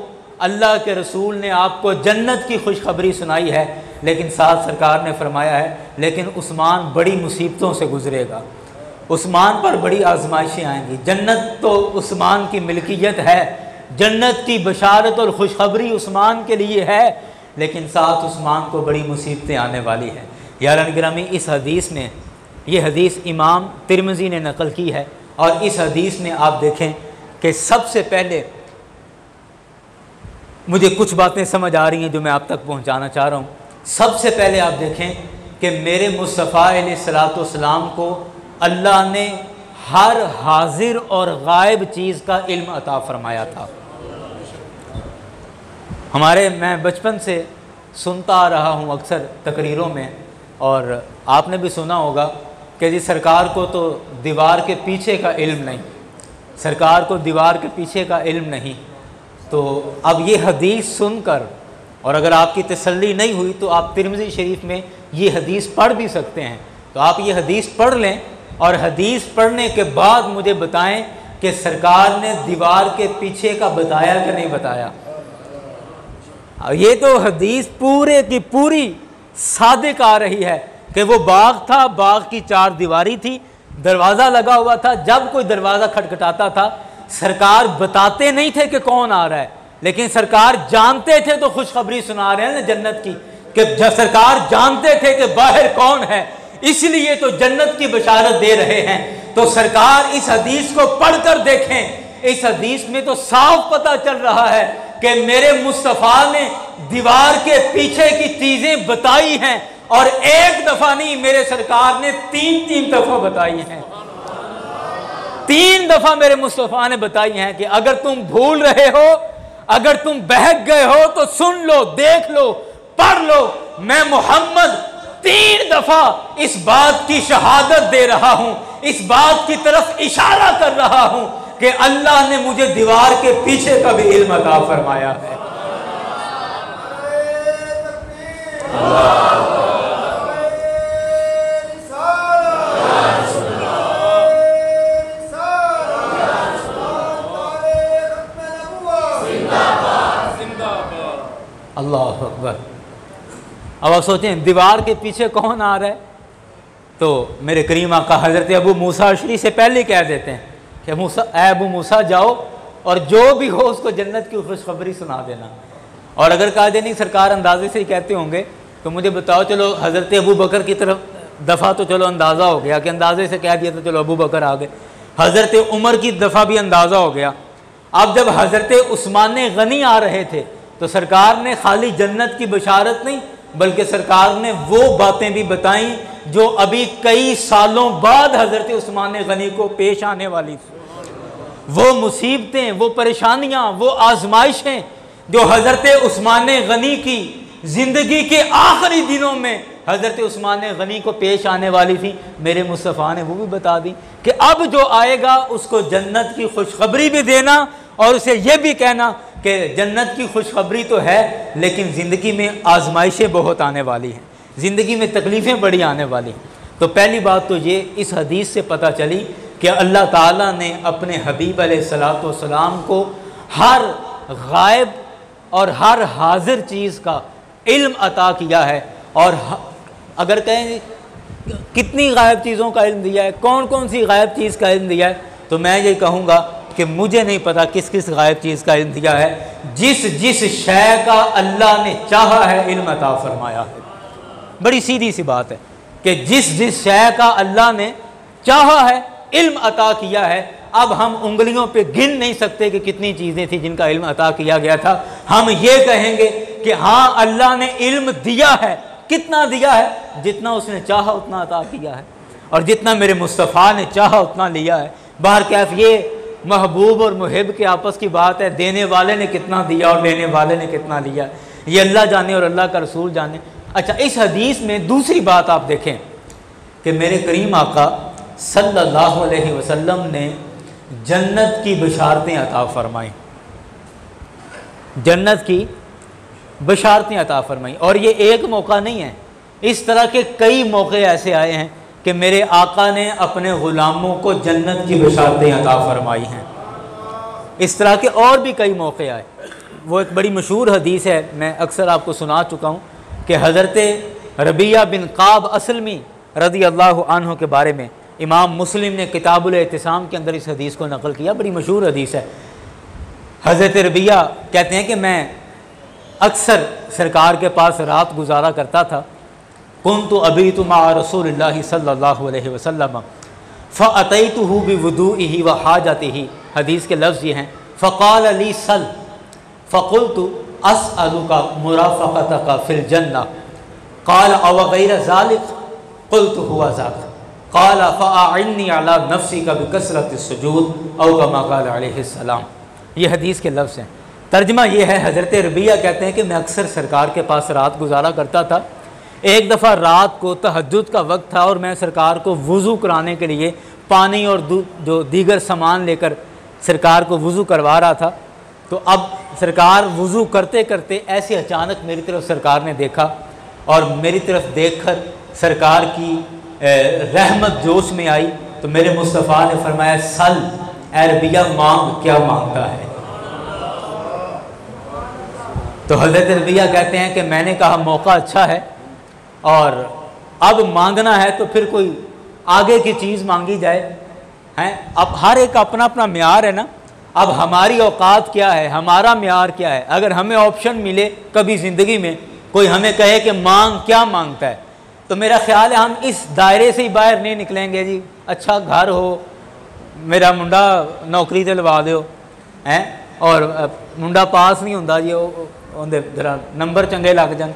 अल्लाह के रसूल ने आपको जन्नत की खुशखबरी सुनाई है, लेकिन साथ सरकार ने फरमाया है लेकिन उस्मान बड़ी मुसीबतों से गुजरेगा, उस्मान पर बड़ी आजमाइशें आएंगी। जन्नत तो उस्मान की मिल्कियत है, जन्नत की बशारत और खुशखबरी उस्मान के लिए है, लेकिन साथ उस्मान को बड़ी मुसीबतें आने वाली है। यारान गिरामी, इस हदीस में, ये हदीस इमाम तिरमिज़ी ने नकल की है, और इस हदीस में आप देखें कि सबसे पहले मुझे कुछ बातें समझ आ रही हैं जो मैं आप तक पहुंचाना चाह रहा हूं। सबसे पहले आप देखें कि मेरे मुस्तफ़ा अलैहिस्सलाम को अल्लाह ने हर हाजिर और गायब चीज़ का इल्म अता फरमाया था। मैं बचपन से सुनता आ रहा हूँ अक्सर तकरीरों में, और आपने भी सुना होगा कि जी सरकार को तो दीवार के पीछे का इल्म नहीं, सरकार को दीवार के पीछे का इल्म नहीं। तो अब ये हदीस सुनकर, और अगर आपकी तसल्ली नहीं हुई तो आप तिरमिज़ी शरीफ में ये हदीस पढ़ भी सकते हैं, तो आप ये हदीस पढ़ लें और हदीस पढ़ने के बाद मुझे बताएं कि सरकार ने दीवार के पीछे का बताया कि नहीं बताया। ये तो हदीस पूरे की पूरी सादिक आ रही है कि वो बाग था, बाग की 4 दीवारी थी, दरवाज़ा लगा हुआ था, जब कोई दरवाज़ा खटखटाता था सरकार बताते नहीं थे कि कौन आ रहा है, लेकिन सरकार जानते थे, तो खुशखबरी सुना रहे हैं ना जन्नत की, कि सरकार जानते थे कि बाहर कौन है, इसलिए तो जन्नत की बशारत दे रहे हैं। तो सरकार इस हदीस को पढ़कर देखें, इस हदीस में तो साफ पता चल रहा है कि मेरे मुस्तफ़ा ने दीवार के पीछे की चीज़ें बताई हैं, और एक दफ़ा नहीं, मेरे सरकार ने 3-3 दफ़ा बताई हैं। 3 दफ़ा मेरे मुस्तफ़ा ने बताई हैं कि अगर तुम भूल रहे हो, अगर तुम बहक गए हो तो सुन लो, देख लो, पढ़ लो, मैं मोहम्मद 3 दफ़ा इस बात की शहादत दे रहा हूं, इस बात की तरफ इशारा कर रहा हूं कि अल्लाह ने मुझे दीवार के पीछे का भी इल्म अता फरमाया है। अल्लाह अकबर। अब आप सोचें दीवार के पीछे कौन आ रहा है, तो मेरे करीम आका हज़रत अबू मूसा अशरी से पहले कह देते हैं कि मूसा, ए अबू मूसा जाओ और जो भी हो उसको जन्नत की खुशखबरी सुना देना। और अगर कहा जाए नहीं सरकार अंदाजे से ही कहते होंगे, तो मुझे बताओ, चलो हज़रत अबू बकर की तरफ दफ़ा तो चलो अंदाज़ा हो गया कि अंदाजे से कह दिया, तो चलो अबू बकर आ गए। हज़रत उमर की दफ़ा भी अंदाज़ा हो गया। अब जब हज़रत उस्मान गनी आ रहे थे तो सरकार ने खाली जन्नत की बशारत नहीं, बल्कि सरकार ने वो बातें भी बताई जो अभी कई सालों बाद हज़रत उस्मान गनी को पेश आने वाली थी। वो मुसीबतें, वो परेशानियाँ, वो आजमाइशें जो हज़रत उस्मान गनी की ज़िंदगी के आखिरी दिनों में हज़रत उस्मान गनी को पेश आने वाली थी, मेरे मुस्तफ़ा ने वो भी बता दी कि अब जो आएगा उसको जन्नत की खुशखबरी भी देना और उसे ये भी कहना कि जन्नत की खुशखबरी तो है लेकिन ज़िंदगी में आजमाइशें बहुत आने वाली हैं, ज़िंदगी में तकलीफ़ें बड़ी आने वाली हैं। तो पहली बात तो ये इस हदीस से पता चली कि अल्लाह ताला ने अपने हबीब अलैहिस्सलातु वस्सलाम को हर गायब और हर हाजिर चीज़ का इल्म अता किया है। और अगर कहें कितनी गायब चीज़ों का इल्म दिया है, कौन कौन सी गायब चीज़ का इल्म दिया है, तो मैं ये कहूँगा कि मुझे नहीं पता किस किस गायब चीज़ का इल्म दिया है। जिस जिस शय का अल्लाह ने चाहा है इल्म अता फरमाया है। बड़ी सीधी सी बात है कि जिस जिस शय का अल्लाह ने चाहा है इल्म अता किया है। अब हम उंगलियों पे गिन नहीं सकते कि कितनी चीज़ें थी जिनका इल्म अता किया गया था। हम ये कहेंगे कि हाँ अल्लाह ने इल्म दिया है। कितना दिया है? जितना उसने चाहा उतना अता किया है और जितना मेरे मुस्तफ़ा ने चाहा उतना लिया है। बाहर कैफ ये महबूब और मुहिब के आपस की बात है, देने वाले ने कितना दिया और लेने वाले ने कितना लिया, ये अल्लाह जाने और अल्लाह का रसूल जाने। अच्छा, इस हदीस में दूसरी बात आप देखें कि मेरे करीम आका सल्लल्लाहु अलैहि वसल्लम ने जन्नत की बशारतें अता फरमाई, जन्नत की बशारतें अता फरमाई। और ये एक मौका नहीं है, इस तरह के कई मौके ऐसे आए हैं कि मेरे आका ने अपने ग़ुलामों को जन्नत की बशारतें अता फरमाई हैं। इस तरह के और भी कई मौके आए। वो एक बड़ी मशहूर हदीस है, मैं अक्सर आपको सुना चुका हूँ कि हज़रत रबिया बिन काब असलमी रज़ी अल्लाह अन्हु के बारे में इमाम मुस्लिम ने किताबुल इत्तिसाम के अंदर इस हदीस को नकल किया। बड़ी मशहूर हदीस है। हज़रत रबिया कहते हैं कि मैं अक्सर सरकार के पास रात गुजारा करता था। कुन्तु अबीतु मा रसूलिल्लाहि सल्लल्लाहु अलैहि वसल्लम फ़अतैतुहु बिवुदूइही व हाजतिही। हदीस के लफ्ज़ ये हैं, फ़क़ाल ली सल फ़क़ुल्तु अस्अलुका मुराफ़क़तका फ़िल जन्नह क़ाल अव गैर ज़ालिक क़ुल्तु हुवा ज़ाक क़ाल फ़अइन्नी अला नफ़्सिका बिकसरतिस सुजूद औ कमा क़ाल अलैहिस्सलाम। ये हदीस के लफ्ज़ हैं। तर्जमा ये है, हज़रत रबिया कहते हैं कि मैं अक्सर सरकार के पास रात गुजारा करता था। एक दफ़ा रात को तहज्जुद का वक्त था और मैं सरकार को वज़ू कराने के लिए पानी और जो दीगर सामान लेकर सरकार को वज़ू करवा रहा था। तो अब सरकार वज़ू करते करते ऐसे अचानक मेरी तरफ सरकार ने देखा और मेरी तरफ देखकर सरकार की रहमत जोश में आई। तो मेरे मुस्तफ़ा ने फरमाया, सल ए रबिया, मांग, क्या मांगता है। तो हज़रत रबिया कहते हैं कि मैंने कहा मौका अच्छा है और अब मांगना है तो फिर कोई आगे की चीज़ मांगी जाए हैं। अब हर एक अपना अपना म्यार है ना। अब हमारी औकात क्या है, हमारा म्यार क्या है। अगर हमें ऑप्शन मिले कभी ज़िंदगी में, कोई हमें कहे कि मांग, क्या मांगता है, तो मेरा ख्याल है हम इस दायरे से ही बाहर नहीं निकलेंगे। जी अच्छा घर हो, मेरा मुंडा नौकरी ते लवा दो हैं, और मुंडा पास नहीं होंदा जी, उनके जरा नंबर चंगे लग जाए,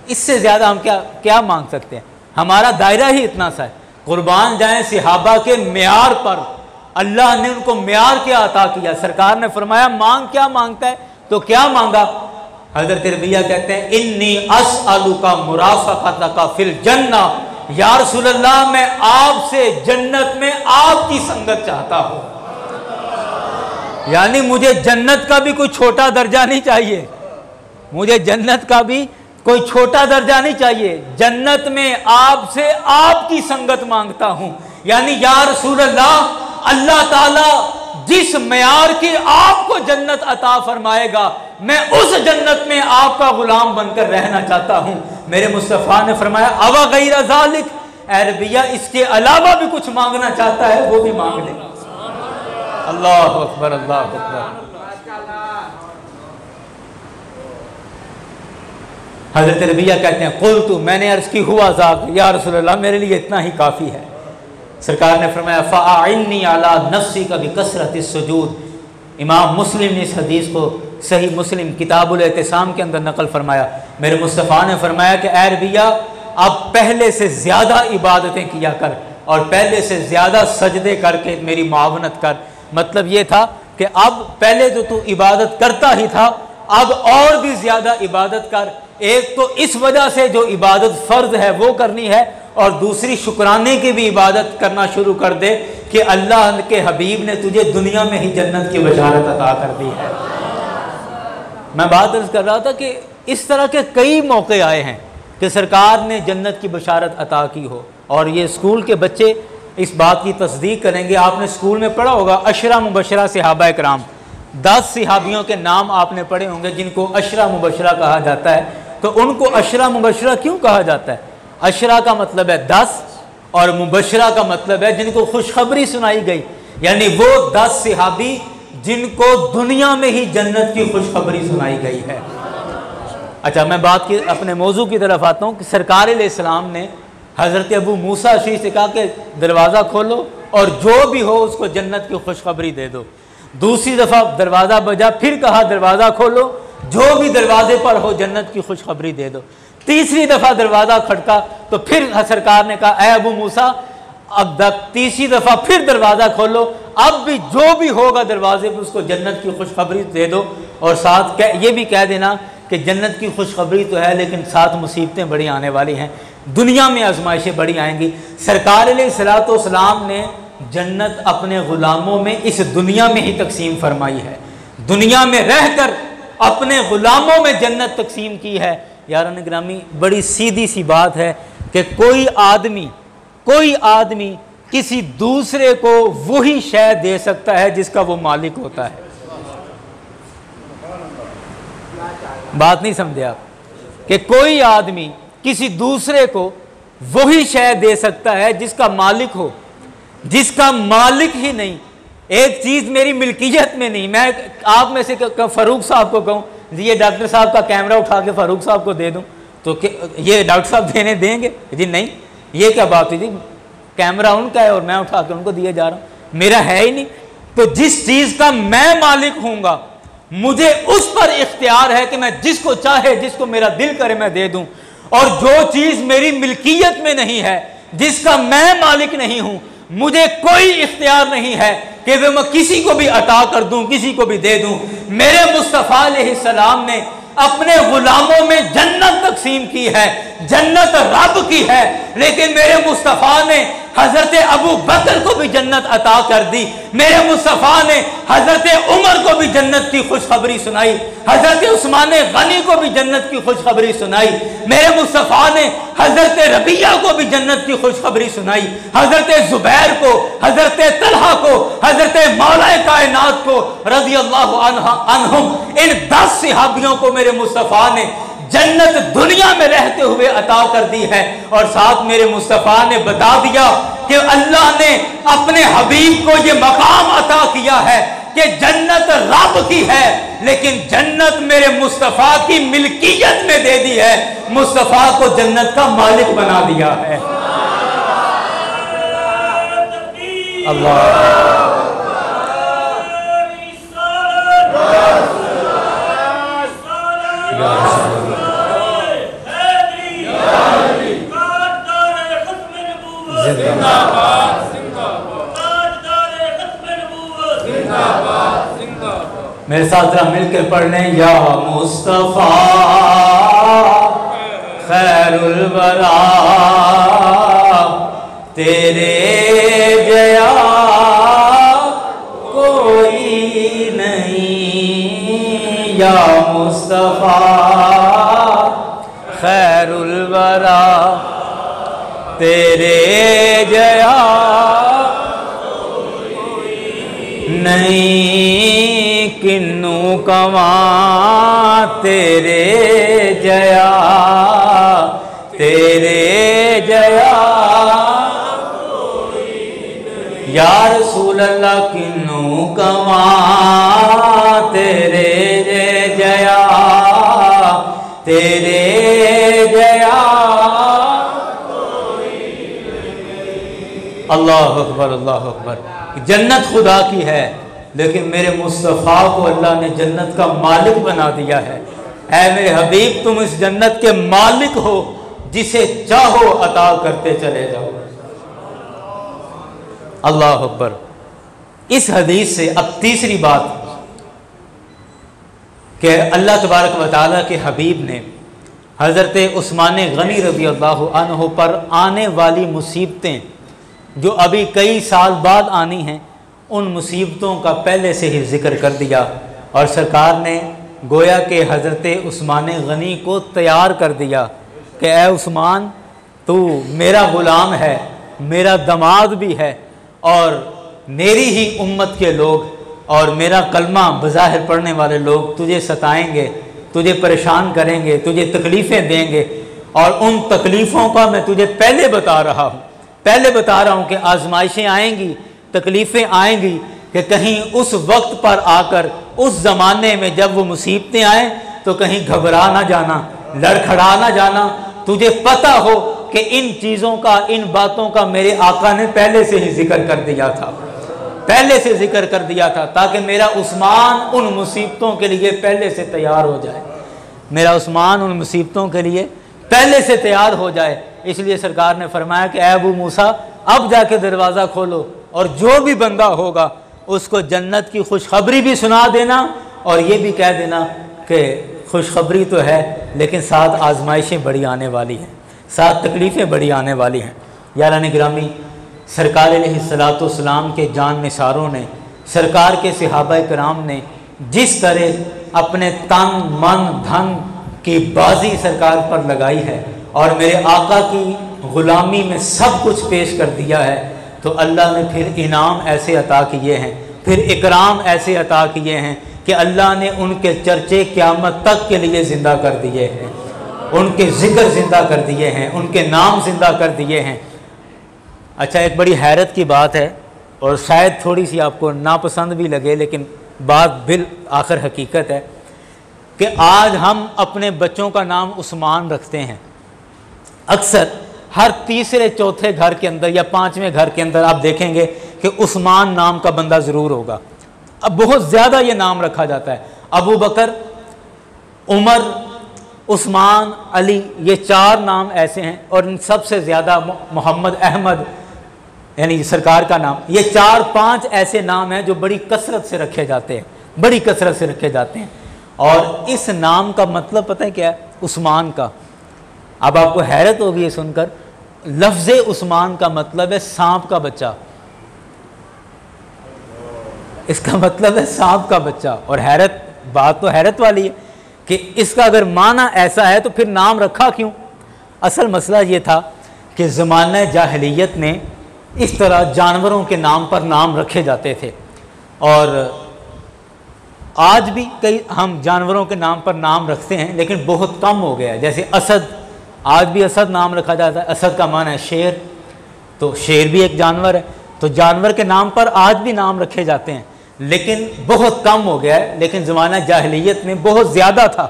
इससे ज़्यादा हम क्या मांग सकते हैं। हमारा दायरा ही इतना सा है। कुर्बान जाएं सिहाबा के म्यार पर, अल्लाह ने उनको म्यार क्या अता किया। सरकार ने फरमाया मांग, क्या मांगता है, तो क्या मांगा। हज़रत रबिया कहते हैं, इन्नी अस्अलुका मुराफ़क़तका फ़िल जन्नह, या रसूलल्लाह मैं आपसे जन्नत में आपकी संगत चाहता हूँ। यानी मुझे जन्नत का भी कोई छोटा दर्जा नहीं चाहिए, मुझे जन्नत का भी कोई छोटा दर्जा नहीं चाहिए। जन्नत में आपसे आपकी संगत मांगता हूं। यानी या रसूल अल्लाह, अल्लाह ताला जिस मयार की आपको जन्नत अता फरमाएगा, मैं उस जन्नत में आपका गुलाम बनकर रहना चाहता हूं। मेरे मुस्तफ़ा ने फरमाया, अवा गैर ज़ालिक, ए रबिया इसके अलावा भी कुछ मांगना चाहता है वो भी मांग ले। अल्लाह अकबर, अल्लाह अकबर। हज़रत रबिया कहते हैं, कुल्तु, मैंने अर्ज़ की, हुआ ज़ाक, या रसूलल्लाह मेरे लिए इतना ही काफ़ी है। सरकार ने फरमाया, फ़अइन्नी अला नफ़्सिका बिकसरतिस सुजूद। इमाम मुस्लिम ने इस हदीस को सही मुस्लिम किताबुल इत्तिसाम के अंदर नकल फरमाया। मेरे मुस्तफ़ा ने फरमाया कि ए रबिया, अब पहले से ज़्यादा इबादतें किया कर और पहले से ज़्यादा सजदे करके मेरी मुआवनत कर। मतलब ये था कि अब पहले तो तू इबादत करता ही था, अब और भी ज़्यादा इबादत कर। एक तो इस वजह से जो इबादत फ़र्ज है वो करनी है, और दूसरी शुक्राने की भी इबादत करना शुरू कर दे कि अल्लाह के हबीब ने तुझे दुनिया में ही जन्नत की बशारत अता कर दी है। मैं बात अर्ज़ कर रहा था कि इस तरह के कई मौके आए हैं कि सरकार ने जन्नत की बशारत अता की हो, और ये स्कूल के बच्चे इस बात की तस्दीक करेंगे। आपने स्कूल में पढ़ा होगा अशरा मुबशरा सहाबा कराम, 10 सहाबियों के नाम आपने पढ़े होंगे जिनको अशरा मुबशरा कहा जाता है। तो उनको अशरा मुबशरा क्यों कहा जाता है? अशरा का मतलब है 10 और मुबशरा का मतलब है जिनको खुशखबरी सुनाई गई, यानी वो 10 सहाबी जिनको दुनिया में ही जन्नत की खुशखबरी सुनाई गई है। अच्छा, मैं बात की अपने मौजू की तरफ आता हूँ कि सरकार अलैहिस्सलाम ने हज़रत अबू मूसा अशरी से कहा कि दरवाज़ा खोलो और जो भी हो उसको जन्नत की खुशखबरी दे दो। दूसरी दफ़ा दरवाज़ा बजा, फिर कहा दरवाज़ा खोलो, जो भी दरवाजे पर हो जन्नत की खुशखबरी दे दो। तीसरी दफ़ा दरवाज़ा खटका तो फिर सरकार ने कहा ऐ अबू मूसा, अब तीसरी दफ़ा फिर दरवाज़ा खोलो, अब भी जो भी होगा दरवाजे पर उसको जन्नत की खुशखबरी दे दो, और साथ ये भी कह देना कि जन्नत की खुशखबरी तो है लेकिन साथ मुसीबतें बड़ी आने वाली हैं, दुनिया में आजमाइशें बड़ी आएंगी। सरकार अलैहिस्सलाम ने जन्नत अपने ग़ुलामों में इस दुनिया में ही तकसीम फरमाई है, दुनिया में रहकर अपने ग़ुलामों में जन्नत तकसीम की है। यारान गिरामी, बड़ी सीधी सी बात है कि कोई आदमी किसी दूसरे को वही शय दे सकता है जिसका वो मालिक होता है। बात नहीं समझे आप? कि कोई आदमी किसी दूसरे को वही शय दे सकता है जिसका मालिक हो, जिसका मालिक ही नहीं। एक चीज़ मेरी मिल्कियत में नहीं, मैं आप में से फ़ारूक साहब को कहूँ ये डॉक्टर साहब का कैमरा उठा के फ़ारूक साहब को दे दूँ तो ये डॉक्टर साहब देने देंगे? जी नहीं। ये क्या बात हुई जी? कैमरा उनका है और मैं उठा के उनको दिए जा रहा हूँ, मेरा है ही नहीं। तो जिस चीज़ का मैं मालिक हूँगा मुझे उस पर इख्तियार है कि मैं जिसको चाहे, जिसको मेरा दिल करे मैं दे दूँ, और जो चीज़ मेरी मिल्कियत में नहीं है, जिसका मैं मालिक नहीं हूँ, मुझे कोई इख्तियार नहीं है कि मैं किसी को भी अता कर दूं, किसी को भी दे दूं। मेरे मुस्तफ़ा अलैहिस्सलाम ने अपने गुलामों में जन्नत तकसीम की है, जन्नत रब की है, लेकिन मेरे मुस्तफ़ा ने हज़रत अबू बकर को भी जन्नत अता कर दी। मेरे मुस्तफ़ा ने हज़रत उमर को भी जन्नत की खुशखबरी सुनाई, हज़रत उस्मान गनी को भी जन्नत की खुशखबरी सुनाई। मेरे मुस्तफ़ा ने हज़रत रबिया को भी जन्नत की खुशखबरी सुनाई, हज़रत ज़ुबैर को, हज़रत तलहा को, हज़रत मौलाए कायनात को रज़ी अल्लाहु अन्हुम, इन 10 सहाबियों को मेरे मुस्तफ़ा ने जन्नत दुनिया में रहते हुए अता कर दी है। और साथ मेरे मुस्तफ़ा ने बता दिया कि अल्लाह ने अपने हबीब को ये मकाम अता किया है कि जन्नत रब की है, लेकिन जन्नत मेरे मुस्तफ़ा की मिल्कियत में दे दी है, मुस्तफ़ा को जन्नत का मालिक बना दिया है। अल्लाह मेरे साथ जरा मिलकर पढ़ लें, या मुस्तफ़ा खैरुल वरा तेरे जया कोई नहीं, या मुस्तफ़ा खैरुल वरा तेरे जया नहीं, किन्नू कवा तेरे जया, तेरे जया या रसूल अल्लाह, किन्नू कवा तेरे जया, तेरे जया। अल्लाह अकबर, अल्लाह अकबर। जन्नत खुदा की है, लेकिन मेरे मुस्तफ़ा को अल्लाह ने जन्नत का मालिक बना दिया है। ऐ मेरे हबीब, तुम इस जन्नत के मालिक हो, जिसे चाहो अता करते चले जाओ। अल्लाह अकबर। इस हदीस से अब तीसरी बात कि अल्लाह तबारक व तआला के हबीब ने हज़रत उस्मान गनी रज़ी अल्लाह अन्हु पर आने वाली मुसीबतें जो अभी कई साल बाद आनी हैं, उन मुसीबतों का पहले से ही ज़िक्र कर दिया। और सरकार ने गोया के हज़रत उस्मान गनी को तैयार कर दिया कि ए उस्मान, तू मेरा ग़ुलाम है, मेरा दमाद भी है, और मेरी ही उम्मत के लोग और मेरा कलमा बज़ाहिर पढ़ने वाले लोग तुझे सताएंगे, तुझे परेशान करेंगे, तुझे तकलीफ़ें देंगे। और उन तकलीफ़ों का मैं तुझे पहले बता रहा हूँ कि आजमाइशें आएंगी, तकलीफ़ें आएंगी, कि कहीं उस वक्त पर आकर, उस ज़माने में जब वो मुसीबतें आएँ तो कहीं घबरा ना जाना, लड़खड़ा ना जाना। तुझे पता हो कि इन चीज़ों का, इन बातों का मेरे आका ने पहले से ही जिक्र कर दिया था, पहले से जिक्र कर दिया था, ताकि मेरा उस्मान उन मुसीबतों के लिए पहले से तैयार हो जाए, मेरा उस्मान उन मुसीबतों के लिए पहले से तैयार हो जाए। इसलिए सरकार ने फरमाया कि अबू मूसा, अब जाके दरवाज़ा खोलो और जो भी बंदा होगा उसको जन्नत की खुशखबरी भी सुना देना, और ये भी कह देना कि खुशखबरी तो है लेकिन साथ आजमाइशें बड़ी आने वाली हैं, साथ तकलीफ़ें बड़ी आने वाली हैं। यारान गिरामी, सरकार अलैहिस्सलाम के जान निसारों ने, सरकार के सहाबा कराम ने जिस तरह अपने तन मन धन की बाजी सरकार पर लगाई है और मेरे आका की ग़ुलामी में सब कुछ पेश कर दिया है, तो अल्लाह ने फिर इनाम ऐसे अता किए हैं, फिर इकराम ऐसे अता किए हैं कि अल्लाह ने उनके चर्चे क़यामत तक के लिए ज़िंदा कर दिए हैं, उनके ज़िक्र ज़िंदा कर दिए हैं, उनके नाम ज़िंदा कर दिए हैं। अच्छा, एक बड़ी हैरत की बात है और शायद थोड़ी सी आपको नापसंद भी लगे, लेकिन बात बिल आखिर हकीकत है कि आज हम अपने बच्चों का नाम उस्मान रखते हैं। अक्सर हर तीसरे चौथे घर के अंदर या पांचवें घर के अंदर आप देखेंगे कि उस्मान नाम का बंदा ज़रूर होगा। अब बहुत ज़्यादा ये नाम रखा जाता है। अबू बकर, उमर, उस्मान, अली, ये चार नाम ऐसे हैं, और इन सबसे ज़्यादा मोहम्मद, अहमद यानी सरकार का नाम, ये 4-5 ऐसे नाम हैं जो बड़ी कसरत से रखे जाते हैं, बड़ी कसरत से रखे जाते हैं। और इस नाम का मतलब पता है क्या है? उस्मान का। अब आपको हैरत होगी ये सुनकर, लफ्ज़ उस्मान का मतलब है सांप का बच्चा, इसका मतलब है सांप का बच्चा। और हैरत, बात तो हैरत वाली है कि इसका अगर माना ऐसा है तो फिर नाम रखा क्यों? असल मसला ये था कि ज़माना जाहिलियत ने इस तरह जानवरों के नाम पर नाम रखे जाते थे, और आज भी कई हम जानवरों के नाम पर नाम रखते हैं, लेकिन बहुत कम हो गया है। जैसे असद, आज भी असद नाम रखा जाता है, असद का माना है शेर, तो शेर भी एक जानवर है, तो जानवर के नाम पर आज भी नाम रखे जाते हैं, लेकिन बहुत कम हो गया है। लेकिन ज़माना जाहिलियत में बहुत ज़्यादा था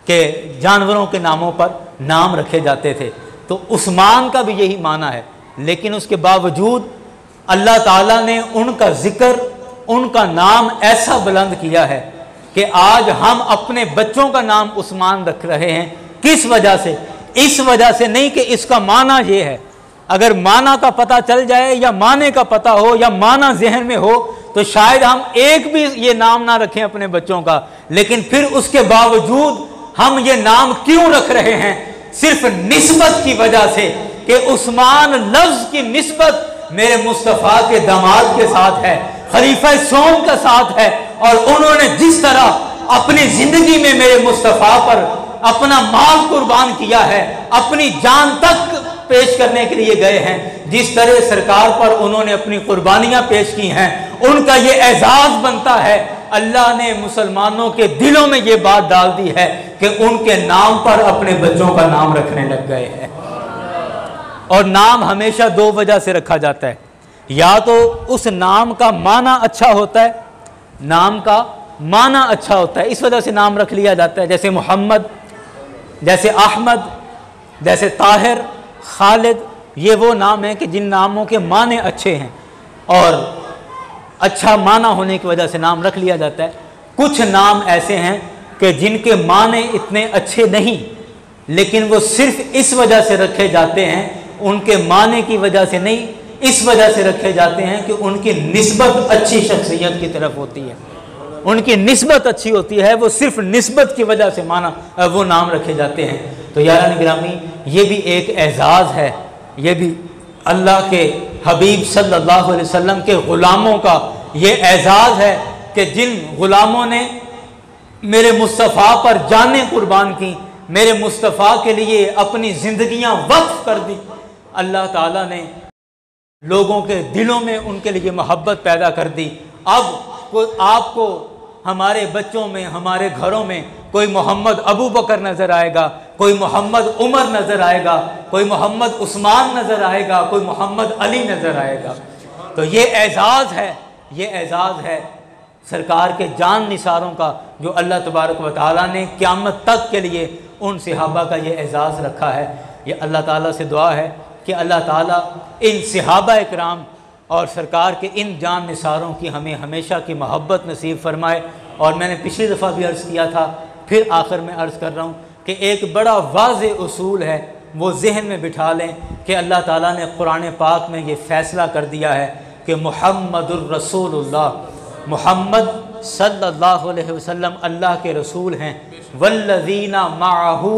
कि जानवरों के नामों पर नाम रखे जाते थे। तो उस्मान का भी यही माना है, लेकिन उसके बावजूद अल्लाह ताला ने उनका ज़िक्र, उनका नाम ऐसा बुलंद किया है कि आज हम अपने बच्चों का नाम उस्मान रख रहे हैं। किस वजह से? इस वजह से नहीं कि इसका माना ये है। अगर माना का पता चल जाए या माने का पता हो या माना जहन में हो तो शायद हम एक भी ये नाम ना रखें अपने बच्चों का, लेकिन फिर उसके बावजूद हम ये नाम क्यों रख रहे हैं? सिर्फ निस्बत की वजह से कि उस्मान लफ्ज़ की निस्बत मेरे मुस्तफ़ा के दामाद के साथ है, खलीफा सोम के साथ है, और उन्होंने जिस तरह अपनी ज़िंदगी में मेरे मुस्तफ़ा पर अपना माल कुर्बान किया है, अपनी जान तक पेश करने के लिए गए हैं, जिस तरह सरकार पर उन्होंने अपनी कुर्बानियां पेश की हैं, उनका ये एजाज़ बनता है। अल्लाह ने मुसलमानों के दिलों में ये बात डाल दी है कि उनके नाम पर अपने बच्चों का नाम रखने लग गए हैं। और नाम हमेशा दो वजह से रखा जाता है, या तो उस नाम का माना अच्छा होता है, नाम का माना अच्छा होता है, इस वजह से नाम रख लिया जाता है। जैसे मोहम्मद, जैसे अहमद, जैसे ताहिर, खालिद, ये वो नाम हैं कि जिन नामों के माने अच्छे हैं और अच्छा माना होने की वजह से नाम रख लिया जाता है। कुछ नाम ऐसे हैं कि जिनके माने इतने अच्छे नहीं, लेकिन वो सिर्फ इस वजह से रखे जाते हैं, उनके माने की वजह से नहीं, इस वजह से रखे जाते हैं कि उनकी निस्बत अच्छी शख्सियत की तरफ होती है, उनकी निस्बत अच्छी होती है, वो सिर्फ निस्बत की वजह से माना वो नाम रखे जाते हैं। तो यारान गिरामी, ये भी एक एजाज़ है, ये भी अल्लाह के हबीब सल्लल्लाहु अलैहि वसल्लम के ग़ुलामों का ये एजाज़ है कि जिन ग़ुलामों ने मेरे मुस्तफ़ा पर जानें कुर्बान की, मेरे मुस्तफ़ा के लिए अपनी ज़िंदगियाँ वक्फ कर दी, अल्लाह ताला ने लोगों के दिलों में उनके लिए मोहब्बत पैदा कर दी। अब आपको हमारे बच्चों में, हमारे घरों में कोई मोहम्मद अबू बकर नज़र आएगा, कोई मोहम्मद उमर नज़र आएगा, कोई मोहम्मद उस्मान नज़र आएगा, कोई मोहम्मद अली नज़र आएगा। तो ये एजाज़ है, ये एजाज़ है सरकार के जान निसारों का, जो अल्लाह तबारक व तआला ने क़यामत तक के लिए उन सहाबा का ये एजाज़ रखा है। ये अल्लाह ताला से दुआ है कि अल्लाह ताला इन सहाबा इकराम और सरकार के इन जान निसारों की हमें हमेशा की मोहब्बत नसीब फरमाए। और मैंने पिछली दफ़ा भी अर्ज़ किया था, फिर आखिर में अर्ज़ कर रहा हूँ कि एक बड़ा वाज़े उसूल है, वो जहन में बिठा लें कि अल्लाह ताला ने कुरान पाक में ये फ़ैसला कर दिया है कि मुहम्मदुर रसूलुल्लाह, मुहम्मद सल्लल्लाहु अलैहि वसल्लम अल्लाह के रसूल हैं। वल्लज़ीना माअहू,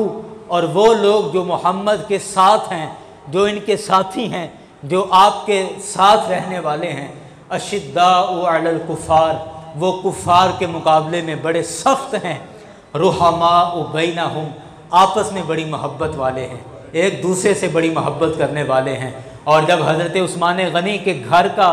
और वो लोग जो मोहम्मद के साथ हैं, जो इनके साथी हैं, जो आपके साथ रहने वाले हैं। अशिद्दाउ अलल कुफ़ार, वो कुफ़ार के मुकाबले में बड़े सख्त हैं। रुहमाउ बैनहुम, आपस में बड़ी मोहब्बत वाले हैं, एक दूसरे से बड़ी मोहब्बत करने वाले हैं। और जब हज़रत उस्मान गनी के घर का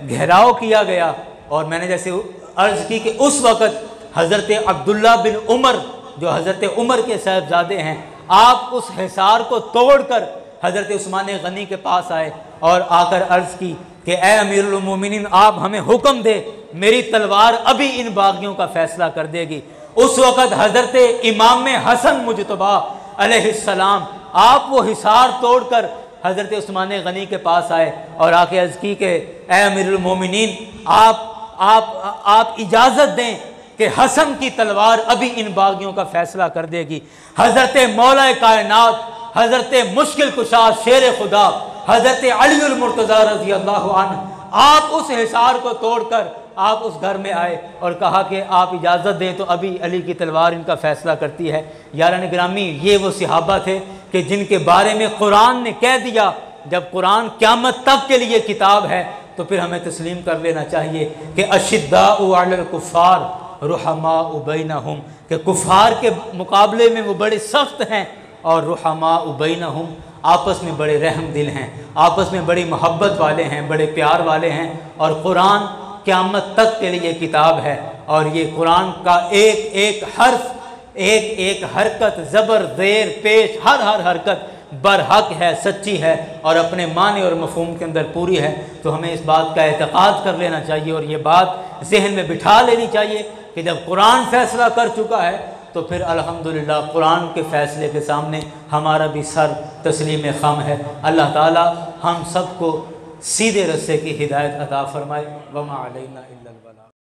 घेराव किया गया, और मैंने जैसे अर्ज़ की कि उस वक़्त हज़रत अब्दुल्ला बिन उमर, जो हज़रत उमर के साहबजादे हैं, आप उस हिसार को तोड़कर हज़रत उस्मान गनी के पास आए और आकर अर्ज़ की कि ए अमीरुल मोमिनीन, आप हमें हुक्म दे, मेरी तलवार अभी इन बागियों का फ़ैसला कर देगी। उस वक़्त हज़रत इमाम हसन मुजतबा अलैहिस्सलाम, आप वो हिसार तोड़कर हज़रत उस्मान गनी के पास आए और आके अर्ज़ की कि ए अमीरुल मोमिनीन, आप इजाज़त दें कि हसन की तलवार अभी इन बागियों का फ़ैसला कर देगी। हज़रत मौला कायनात, हज़रत मुश्किल कुशा शेर खुदा, हज़रत अलीउल मुर्तज़ा रज़ी अल्लाहु अन्हु, आप उस हिसार को तोड़कर आप उस घर में आए और कहा कि आप इजाज़त दें तो अभी अली की तलवार इनका फ़ैसला करती है। यारान गिरामी, ये वो सहाबा थे कि जिनके बारे में कुरान ने कह दिया, जब कुरान क़यामत तक के लिए किताब है तो फिर हमें तस्लीम कर लेना चाहिए कि अशिद्दाउ अलल कुफ़ार रुहमाउ बैनहुम, कि कुफ़ार के मुकाबले में वो बड़े सख्त हैं, और रुहमाउ बैनहुम, आपस में बड़े रहम दिल हैं, आपस में बड़ी मोहब्बत वाले हैं, बड़े प्यार वाले हैं। और कुरान क़यामत तक के लिए किताब है, और ये कुरान का एक एक हर्फ, एक एक हरकत, ज़बर ज़ेर पेश, हर हरकत बरहक है, सच्ची है और अपने माने और मफ़हूम के अंदर पूरी है। तो हमें इस बात का एतक़ाद कर लेना चाहिए और ये बात जहन में बिठा लेनी चाहिए कि जब कुरान फ़ैसला कर चुका है तो फिर अल्हम्दुलिल्लाह कुरान के फ़ैसले के सामने हमारा भी सर तस्लीम ख़म है। अल्लाह ताला हम सबको सीधे रस्ते की हिदायत अता फ़रमाए। वमा अलैना इल्लल बलाग।